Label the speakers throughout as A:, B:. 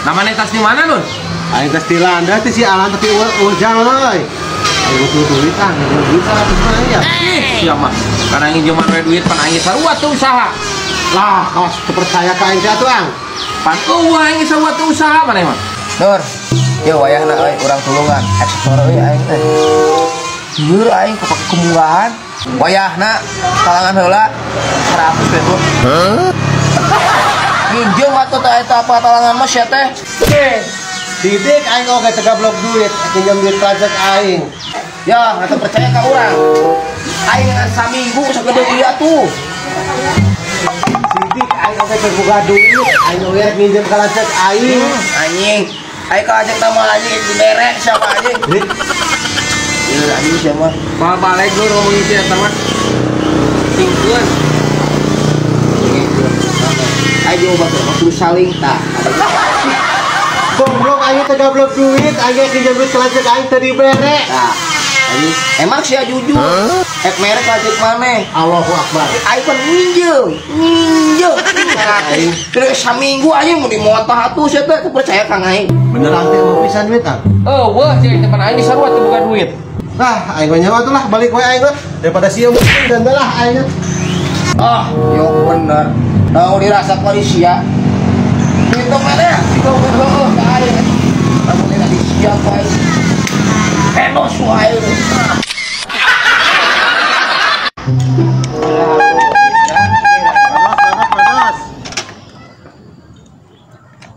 A: Namanya tas di mana, Nun?
B: Aing tes di Landa teh si Alan tapi ujang euy. Aing butuh duit duit 100 mah ya.
A: Sia mah. Karena ingin cuma duit pan aing sarua tuh usaha.
B: Lah, kaos percaya ka aing teh atuh, Ang.
A: Pan aing sarua tuh usaha mana mah?
C: Nur, ya wayahna euy urang tulungan ekspor euy aing teh. Ieu aing kapake kemurahan. Wayahna kalangan heula 100 ribu. Minjem atuh teh eta apa talangan mah sia teh.
B: Didik aing oge teh gablok duit, pinjam duit project aing.
C: Ya, atuh percaya ka urang. Aing saminggu sagede ieu tuh.
B: Didik aing oge teh boga duit, aing oge rek minjem ka project aing.
C: Anjing, aing ka ajak tambah anjing diberek siapa anjing. Ieu anjing siapa?
A: Balik dulu ngomongin si eta mah. Tingkeun.
C: Ayo coba waktu saling tah.
B: Goblok aing teh gablok duit, aing pinjam duit ka project aing teh diberek.
C: Nah, anjing emang sia jujur. Ek merek ajak maneh.
B: Allahu Akbar.
C: Aing kan minjem. Terus saminggu aja mau dimotah atuh sia teh percaya Kang aing.
B: Beneran teh mau pisan duit, Kang?
A: Oh, wah, cek teman aing sarua tuh bukan duit.
B: Nah, aing nyawa tuh lah balik we aing daripada sia mungkin dan lah aing.
C: Ah, yo bener. Tahu dirasa sia. Itu mana? Itu bener aing. Kamu lagi siapa aing? Enos wae.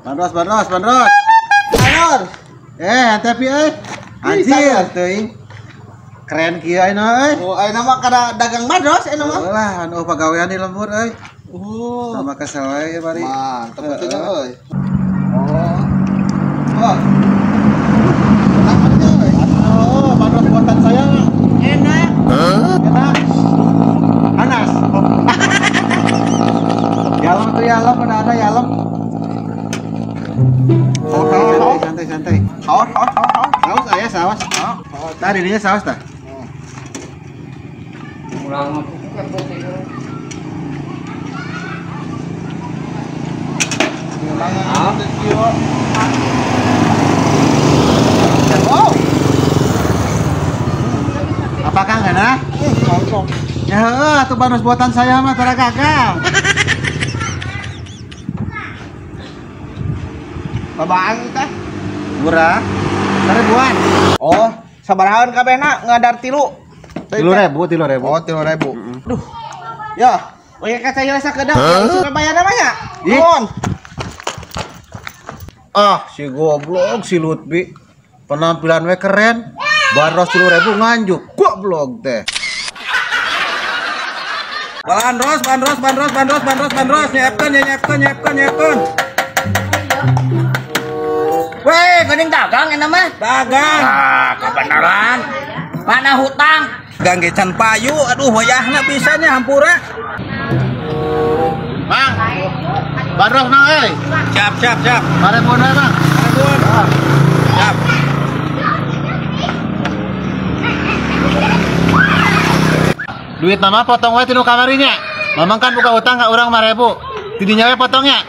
B: Bandros. Anor. Tapi anjir teuing. Keren kieu ayeuna euy.
C: Oh, ayeuna mah kada dagang bandros ayeuna mah.
B: Lah, anu pagawean di lembur euy.
C: Oh,
B: Sama kesel we bari.
C: mantap atuh euy.
B: Oh. Oh, bandros buatan saya enak. Enak. Panas. Yalam tuh yalam, ada yalam. Santai. Saus ayah saus. Tadi dia saus tah.
A: Ulang
B: Apakah enggak nah? Ya heuh, tuh bandros buatan saya mah tara gagal.
C: Babaan teh?
B: Murah. Seribuan.
C: Oh, sabarahan kabehna ngadar 3.
B: 3.000.
C: Oh, 3.000. Aduh. Ya, we ka saya rasa kedah suka bayar namanya.
B: Ih.
C: Nuhun.
B: Ah, si goblok si Lutfi. Penampilan we keren. Bandros 3.000 nganjuk. Goblok teh. Bandros. Nyiapkan.
C: Weh, geuning dagang eta mah.
B: Dagang.
C: Ah, kebenaran. Mana hutang?
B: Gang gecan payu, aduh wayahna pisannya hampura. Bang. Bandros na euy. Siap. Marebon we, Bang. Marebon. Siap. Duit mama potong we tinu kamarinya. Mamang kan buka utang ka urang 5.000. Tidinya we potongnya.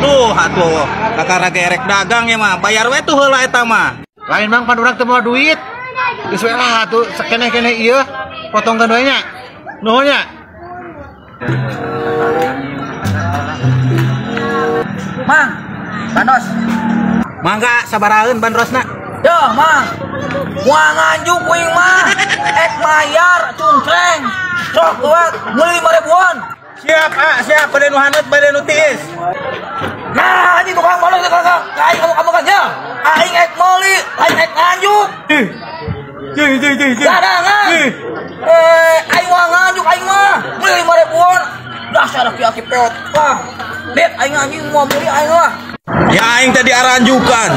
D: Tuh, atuh, kakak erek dagang ya mah, bayar we tuh heula eta mah.
B: Lain Bang pan urang teu moal duit. Geus we lah atuh sakene-kene ieu potongkeun we nya. Nuhun nya.
C: Mang, bandros.
D: Mangga sabaraeun bandrosna.
C: Yo, Mang. Moal nganjuk kuing mah. Ek mayar cungkreng. Sok buat meuli 5.000-an.
D: Siap, pada nu haneut, pada nu tiis.
C: Nah, anjing tukang balik tukang. Aing kamu kan ya. Aing ek meuli, aing ek nganjuk. Dadangan. Aing mah nganjuk aing mah. Meuli 5.000-an. Dasar aki-aki peot. Wah. Lihat aing anjing mau meuli aing mah.
D: Ya aing tadi aranjukan.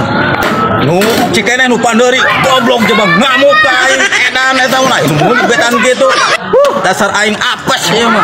D: Nu cikeneh nu pandeuri goblok coba ngamuk ka aing edan eta mah. Nu betan kitu. Dasar aing apes ieu mah.